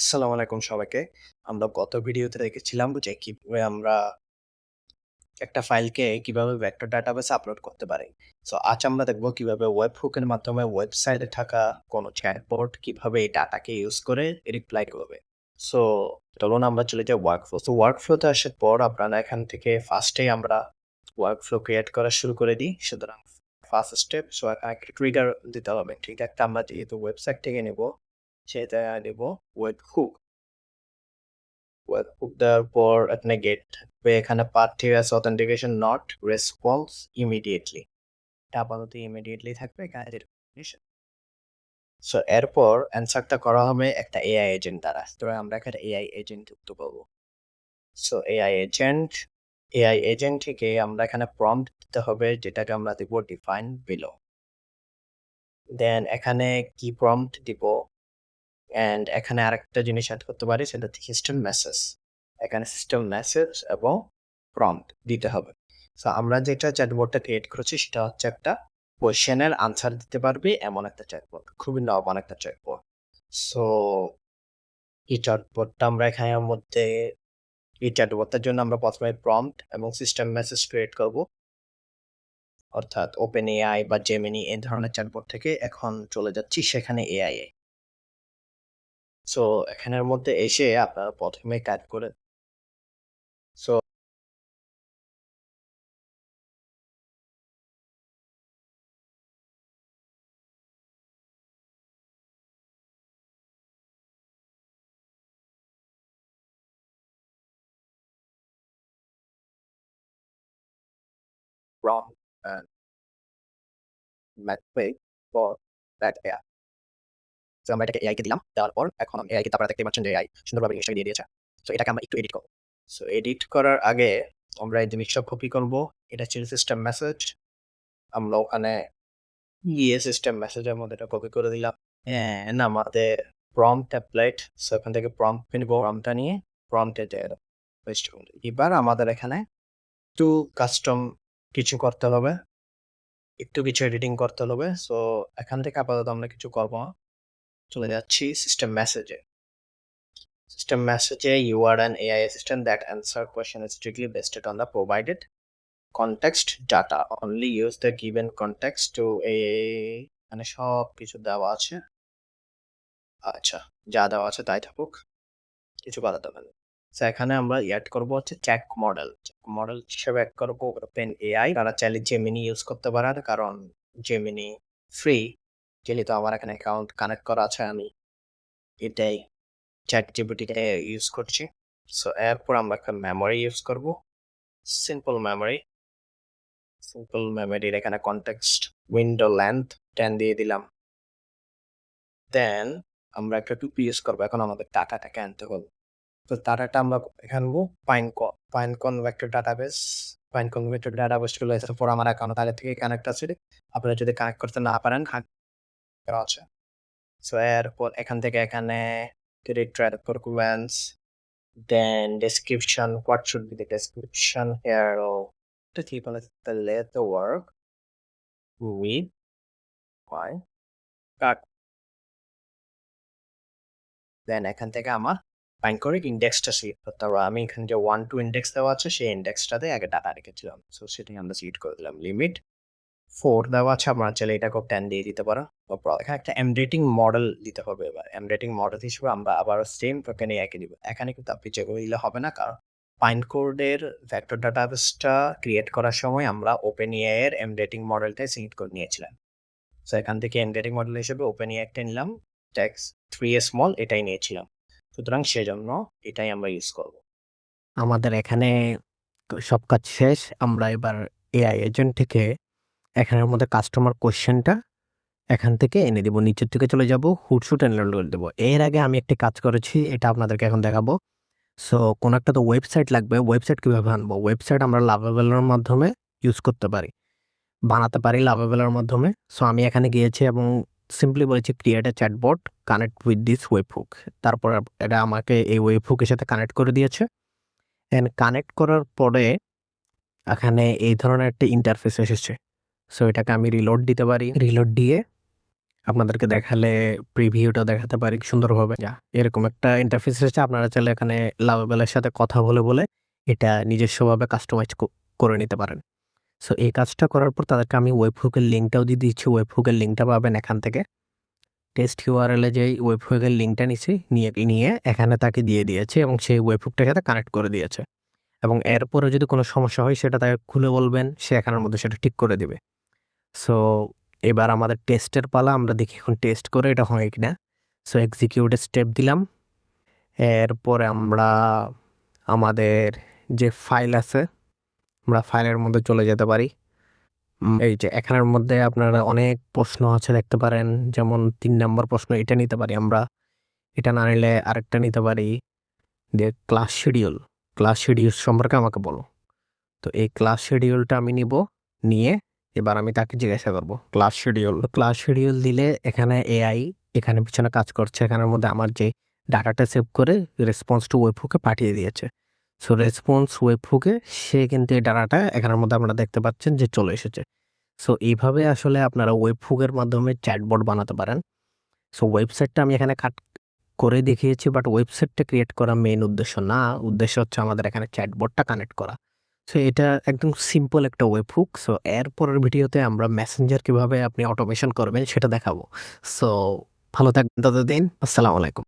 আসসালামু আলাইকুম সবাইকে। আমরা গত ভিডিওতে দেখেছিলাম যে কিভাবে আমরা একটা ফাইলকে কিভাবে ভেক্টর ডাটাবেসে আপলোড করতে পারি। সো আজ আমরা দেখব কিভাবে ওয়েব হুকের মাধ্যমে ওয়েবসাইটে থাকা কোনো চ্যাটবট কিভাবে এই ডাটাকে ইউজ করে রিপ্লাই করবে। সো চলুন আমরা চলে যাই ওয়ার্কফ্লো। সো ওয়ার্কফ্লোতে আসার পর আপনারা এখান থেকে ফার্স্টেই আমরা ওয়ার্কফ্লো ক্রিয়েট করা শুরু করে দিই। সুতরাং ফার্স্ট স্টেপ একটা ট্রিগার দিতে হবে। ট্রিগারটা আমরা যেহেতু ওয়েবসাইট থেকে নেব সেটা নেব ওয়েব হুক। হুক দেওয়ার পর এখানে গেট থাকবে, এখানে পাথিয়াস অথেন্টিকেশন নট রেসপন্স ইমিডিয়েটলি, এটা আপাতত ইমিডিয়েটলি থাকবে এখানে। সো এরপর অ্যান্সারটা করা হবে একটা এআই এজেন্ট দ্বারা। তো আমরা এখানে এআই এজেন্ট যুক্ত করবো। সো এআই এজেন্ট থেকে আমরা এখানে প্রম্পট দিতে হবে, যেটাকে আমরা দিব ডিফাইন বিলো। দেন এখানে কি প্রম্পট দিব, অ্যান্ড এখানে আরেকটা জিনিস অ্যাড করতে পারি, সেটা হচ্ছে সিস্টেম মেসেজ। এখানে সিস্টেম মেসেজ এবং প্রম্পট দিতে হবে। সো আমরা যেটা চ্যাটবটটা ক্রিয়েট করেছি সেটা হচ্ছে একটা কোয়েশ্চেনের আনসার দিতে পারবে এমন একটা চ্যাটবট, খুবই নরমাল একটা চ্যাটবট। সো এই চ্যাটবটটা আমরা এখানের মধ্যে এই চ্যাটবটটার জন্য আমরা প্রথমে প্রম্পট এবং সিস্টেম মেসেজ ক্রিয়েট করব, অর্থাৎ ওপেন এআই বা জেমিনি এই ধরনের চ্যাটবট থেকে এখন চলে যাচ্ছি সেখানে এআই এ। সো এখানের মধ্যে এসে আপনারা প্রথমে টাইপ করে so prompt and method for that AI. So আমরা এটাকে এআই কে দিলাম। দেওয়ার পর এখন এআই কে তারপরে দেখতেই পাচ্ছেন যে এআই সুন্দরভাবে জিনিসটাকে দিয়ে দিয়েছে। সো এটাকে আমরা একটু এডিট করব। সো এডিট করার আগে আমরা এই জিনিসটা কপি করব। এটা ছিল সিস্টেম মেসেজ। আমরা ওখানে গিয়ে সিস্টেম মেসেজের মধ্যে এটা কপি করে দিলাম। অ্যান্ড আমাদের প্রম্পট টেমপ্লেট, সো এখান থেকে প্রম্পট নিব, প্রম্পটটা নিয়ে প্রম্পটে যে পেস্ট করব। এবার আমাদের এখানে একটু কাস্টম কিছু করতে হবে, একটু কিছু এডিটিং করতে হবে। সো এখান থেকে আপাতত আমরা কিছু করব না। চলে যাচ্ছি সিস্টেম মেসেজে। System message: you are an AI assistant that answer question strictly based on the provided context data. Only use the given context to a মানে সব কিছু দেওয়া আছে। আচ্ছা, যা দেওয়া আছে তাই থাকুক, কিছু করা যাবে না। সো এখানে আমরা অ্যাড করবো হচ্ছে চ্যাট মডেল। মডেল হিসেবে অ্যাড করবো ওপেন এআই। তারা চাইলে জেমিনি ইউজ করতে পারেন, কারণ জেমিনি ফ্রি। যেহেতু আমার এখানে অ্যাকাউন্ট কানেক্ট করা আছে, আমি এটাই চ্যাট জিপিটিকে ইউজ করছি। সো এরপর আমরা একটা মেমোরি ইউজ করব, সিম্পল মেমোরি। সিম্পল মেমোরির এখানে কনটেক্সট উইন্ডো লেন্থ 10 দিয়ে দিলাম। দেন আমরা একটা টুপি ইউজ করবো। এখন আমাদের ডাটাটাকে আনতে হলো। তো ডাটাটা আমরা এখানে আনবো পাইনকন ভেক্টর ডাটাবেস। পাইনকন ভেক্টর ডাটাবেস গুলো এসে পর আমার অ্যাকাউন্ট আগে থেকে কানেক্ট আছে। আপনারা যদি কানেক্ট করতে না পারেন দেওয়া আছে। সো এরপর এখান থেকে এখানে retrieve documents, then description. What should be the description here? The people that let the work with why কাট। দেন এখান থেকে আমার ফাইন্ড করে ইন্ডেক্সটা সিলেক্ট করতে হবে। আমি এখানে যে 1 2 ইন্ডেক্স দেওয়া আছে সেই ইন্ডেক্সটাতে আগে ডাটা রেখেছিলাম। সো সেটাই আমরা সিলেক্ট করে দিলাম। লিমিট 4 দেওয়া আছে, আমরা চাইলে এটাকে 10 দিয়ে দিতে পারো। তারপর এখানে একটা এমরেটিং মডেল দিতে হবে। এবার এমরেটিং মডেল হিসেবে আমরা আবারও সেম টোকেন এআই কে দিব। এখানে কিন্তু আপনি যেগুলো দিলে হবে না, কারণ পাইনকোডের ভেক্টর ডাটাবেসটা ক্রিয়েট করার সময় আমরা ওপেন এআই এর এমরেটিং মডেলটাই সিলেক্ট করে নিয়েছিলাম। সো এখান থেকে এমরেটিং মডেল হিসেবে ওপেন এআই একটা নিলাম, টেক্সট 3 স্মল এটাই নিয়েছিলাম। সুতরাং সেজন্য এটাই আমরা ইউজ করব। আমাদের এখানে সব কাজ শেষ। আমরা এবার এআই এজেন্ট থেকে এখানের মধ্যে কাস্টমার কোয়েশ্চেনটা এখান থেকে এনে দিব। নিচের দিকে চলে যাব, হুটশুট এনরোল করে দেবো। এর আগে আমি একটি কাজ করেছি, এটা আপনাদেরকে এখন দেখাবো। সো কোনো একটা তো ওয়েবসাইট লাগবে। ওয়েবসাইট কীভাবে আনবো? ওয়েবসাইট আমরা লাভাবেলের মাধ্যমে ইউজ করতে পারি, বানাতে পারি লাভাবেলের মাধ্যমে। সো আমি এখানে গিয়েছি এবং সিম্পলি বলেছি create a chatbot connect with this web hook. তারপর এটা আমাকে এই ওয়েব হুকের সাথে কানেক্ট করে দিয়েছে। অ্যান্ড কানেক্ট করার পরে এখানে এই ধরনের একটা ইন্টারফেস এসেছে। সো এটাকে আমি রিলোড দিতে পারি। রিলোড দিয়ে আপনাদেরকে দেখালে প্রিভিউটা দেখাতে পারি সুন্দরভাবে। এরকম একটা ইন্টারফেস এসেছে। আপনারা চাইলে এখানে লাভেলের সাথে কথা বলে এটা নিজস্বভাবে কাস্টমাইজ করে নিতে পারেন। সো এই কাজটা করার পর তাদেরকে আমি ওয়েবহুকের লিঙ্কটাও দিয়ে দিচ্ছি। ওয়েবহুকের লিঙ্কটা পাবেন এখান থেকে। টেস্ট ইউআরএল এ যেই ওয়েবহুকের লিঙ্কটা নিয়ে এখানে তাকে দিয়ে দিয়েছি এবং সেই ওয়েবহুকটার সাথে কানেক্ট করে দিয়েছে। এবং এরপরে যদি কোনো সমস্যা হয় সেটা তাকে খুলে বলবেন, সে এখানের মধ্যে সেটা ঠিক করে দিবে। সো এবার আমাদের টেস্টের পালা। আমরা দেখি এখন টেস্ট করে এটা হয় কিনা। সো এক্সিকিউট স্টেপ দিলাম। এরপরে আমরা আমাদের যে ফাইল আছে, আমরা ফাইলের মধ্যে চলে যেতে পারি। এই যে এখানের মধ্যে আপনারা অনেক প্রশ্ন আছে দেখতে পারেন। যেমন ৩ নাম্বার প্রশ্ন এটা নিতে পারি আমরা। এটা না নিলে আরেকটা নিতে পারি। ক্লাস শিডিউল সম্পর্কে আমাকে বলো। তো এই ক্লাস শিডিউলটা আমি নিয়ে এবার আমি তাকে জিজ্ঞাসা করব ক্লাস শিডিউল দিলে এখানে এআই এখানে পিছনে কাজ করছে। এখানের মধ্যে আমার যে ডাটাটা সেভ করে রেসপন্স টু ওয়েবহুকে পাঠিয়ে দিয়েছে। সো রেসপন্স ওয়েবহুকে সে কিন্তু এই ডাটাটা এখানের মধ্যে আপনারা দেখতে পাচ্ছেন যে চলে এসেছে। সো এইভাবে আসলে আপনারা ওয়েবহুকের মাধ্যমে চ্যাটবট বানাতে পারেন। সো ওয়েবসাইটটা আমি এখানে কাট করে দেখিয়েছি, বাট ওয়েবসাইটটা ক্রিয়েট করা মেইন উদ্দেশ্য না। উদ্দেশ্য হচ্ছে আমাদের এখানে চ্যাটবটটা কানেক্ট করা। সো এটা একদম সিম্পল একটা ওয়েবহুক। সো এর পরের ভিডিওতে আমরা মেসেঞ্জার কিভাবে আপনি অটোমেশন করবেন সেটা দেখাবো। সো ভালো থাকবেন ততদিন। আসসালামু আলাইকুম।